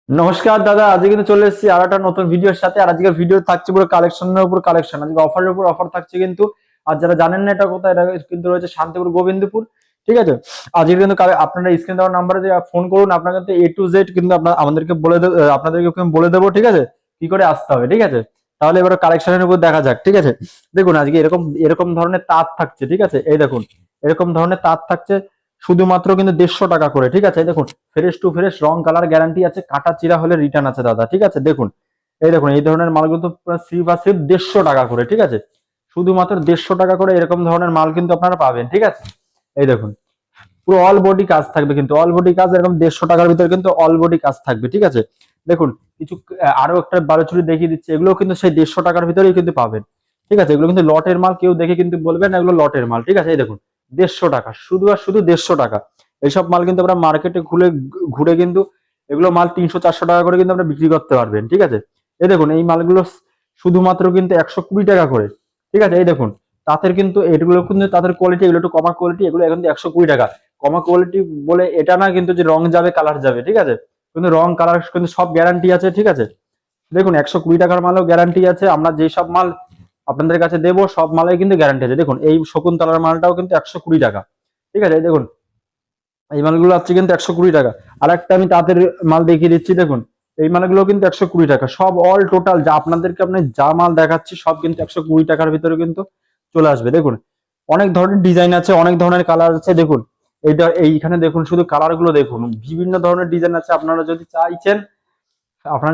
নমস্কার দাদা, আজকে কিন্তু চলে এসেছি আর একটা নতুন ভিডিওর সাথে। আর আজকের ভিডিও থাকছে পুরো কালেকশনের উপর কালেকশন, আজকে অফারের উপর অফার থাকছে কিন্তু। আর যারা জানেন না এটা কোথায়, এটা কিন্তু রয়েছে শান্তিপুর গোবিন্দপুর। ঠিক আছে, আজকে কিন্তু আপনারা স্ক্রিন দেওয়ার নাম্বারে যে ফোন করুন, আপনার কিন্তু এ টু জেড কিন্তু আমাদেরকে বলে আপনাদেরকে বলে দেবো। ঠিক আছে, কি করে আসতে হবে। ঠিক আছে, তাহলে এবার কালেকশনের উপর দেখা যাক। ঠিক আছে, দেখুন আজকে এরকম এরকম ধরনের তাঁত থাকছে। ঠিক আছে, এই দেখুন এরকম ধরনের তাঁত থাকছে শুধুমাত্র কিন্তু 150 টাকা করে। ঠিক আছে, এই দেখুন ফ্রেশ টু ফ্রেশ, রং কালার গ্যারান্টি আছে, কাটা চিরা হলে রিটার্ন আছে দাদা। ঠিক আছে, দেখুন এই দেখুন এই ধরনের মালগুলো তো স্লিপ আর স্লিপ 150 টাকা করে। ঠিক আছে, শুধুমাত্র 150 টাকা করে এরকম ধরনের মাল কিন্তু আপনারা পাবেন। ঠিক আছে, এই দেখুন পুরো অল বডি কাজ থাকবে, কিন্তু অল বডি কাজ এরকম 150 টাকার ভিতরে কিন্তু অল বডি কাজ থাকবে। ঠিক আছে, দেখুন কিছু আরো একটা বারোচুরি দেখিয়ে দিচ্ছে, এগুলো কিন্তু সেই 150 টাকার ভিতরেই কিন্তু পাবেন। ঠিক আছে, এগুলো কিন্তু লটের মাল, কেউ দেখে কিন্তু বলবেন না এগুলো লটের মাল। ঠিক আছে, এই দেখুন 150 টাকা, শুধু আর শুধু 150 টাকা। এইসব মাল কিন্তু আমরা মার্কেটে ঘুরে কিন্তু এগুলো মাল 300-400 টাকা করে কিন্তু আমরা বিক্রি করতে পারবেন। ঠিক আছে, এই দেখুন এই মালগুলো শুধুমাত্র কিন্তু 120 টাকা করে। ঠিক আছে, এই দেখুন তাঁতের কিন্তু এগুলো কিন্তু তাঁতের কোয়ালিটি, এগুলো একটু কমা কোয়ালিটি, এগুলো এখন 120 টাকা। কমা কোয়ালিটি বলে এটা না কিন্তু যে রং যাবে কালার যাবে। ঠিক আছে, কিন্তু রং কালার কিন্তু সব গ্যারান্টি আছে। ঠিক আছে, দেখুন 120 টাকার মালও গ্যারান্টি আছে। আমরা যেই সব মাল আপনাদের কাছে দেবো সব মালের কিন্তু গ্যারান্টি আছে। দেখুন এই শকুন্তলার মালটাও কিন্তু 120 টাকা। ঠিক আছে, এই দেখুন এই মালগুলো আছে কিন্তু 120 টাকা। আর একটা আমি তাদের মাল দেখিয়ে দিচ্ছি, দেখুন এই মালগুলো কিন্তু 120 টাকা। সব অল টোটাল যা আপনাদেরকে আপনি যা মাল দেখাচ্ছি সব কিন্তু 120 টাকার ভিতরে কিন্তু চলে আসবে। দেখুন অনেক ধরনের ডিজাইন আছে, অনেক ধরনের কালার আছে। দেখুন এইখানে দেখুন শুধু কালার গুলো দেখুন, বিভিন্ন ধরনের ডিজাইন আছে। আপনারা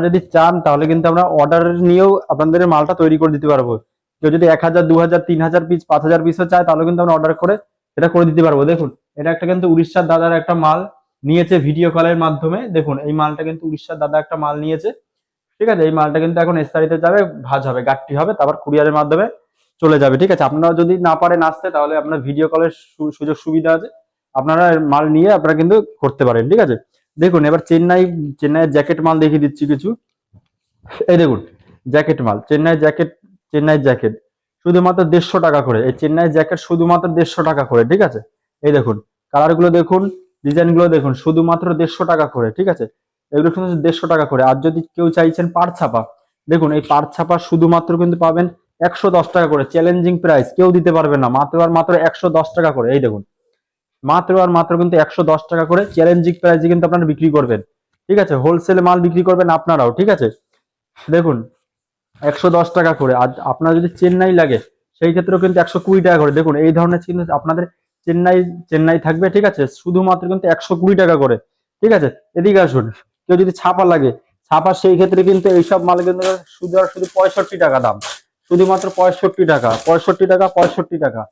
যদি চান তাহলে কিন্তু আমরা অর্ডার নিয়েও আপনাদের মালটা তৈরি করে দিতে পারবো। কেউ যদি 1000, 2000, 3000 পিস, 5000 পিসও চায় তাহলে কিন্তু আমরা অর্ডার করে এটা করে দিতে পারবো। দেখুন এটা একটা কিন্তু উড়িষ্যার দাদার একটা মাল নিয়েছে ভিডিও কলের মাধ্যমে। দেখুন এই মালটা কিন্তু উড়িষ্যার দাদা একটা মাল নিয়েছে। ঠিক আছে, এই মালটা কিন্তু এখন এসতারিতে যাবে, ভাজ হবে, গাঠটি হবে, তারপর কুরিয়ারের মাধ্যমে চলে যাবে। ঠিক আছে, আপনারা যদি না পারেন আসতে তাহলে আপনার ভিডিও কলের সুযোগ সুবিধা আছে, আপনারা মাল নিয়ে আপনারা কিন্তু করতে পারেন। ঠিক আছে, দেখুন এবার চেন্নাইয়ের জ্যাকেট মাল দেখিয়ে দিচ্ছি কিছু। এই দেখুন জ্যাকেট মাল, চেন্নাই জ্যাকেট শুধুমাত্র 150 টাকা করে। এই চেন্নাই জ্যাকেট শুধুমাত্র 150 টাকা করে। ঠিক আছে, এই দেখুন কালার গুলো দেখুন, ডিজাইন গুলো দেখুন, শুধুমাত্র 150 টাকা করে। ঠিক আছে, এগুলো শুধু 150 টাকা করে। আর যদি কেউ চাইছেন পাড় ছাপা, দেখুন এই পাড় ছাপা শুধুমাত্র কিন্তু পাবেন 110 টাকা করে। চ্যালেঞ্জিং প্রাইস, কেউ দিতে পারবে না, মাত্র আর মাত্র 110 টাকা করে। এই দেখুন মাত্র আর মাত্র কিন্তু 110 টাকা করে চ্যালেঞ্জিং প্রাইসে কিন্তু আপনারা বিক্রি করবেন। ঠিক আছে, হোলসেলে মাল বিক্রি করবেন আপনারাও। ঠিক আছে, দেখুন 110 টাকা করে। আর আপনার যদি চেন্নাই লাগে সেই ক্ষেত্রেও কিন্তু 120 টাকা করে। দেখুন এই ধরনের চিহ্ন আপনাদের চেন্নাই চেন্নাই থাকবে। ঠিক আছে, শুধুমাত্র কিন্তু 120 টাকা করে। ঠিক আছে, এদিকে আসুন, কেউ যদি ছাপা লাগে, ছাপা সেই ক্ষেত্রে কিন্তু এইসব মাল কিন্তু শুধু আর শুধু 65 টাকা দাম, শুধুমাত্র 65 টাকা, 65 টাকা, 65 টাকা।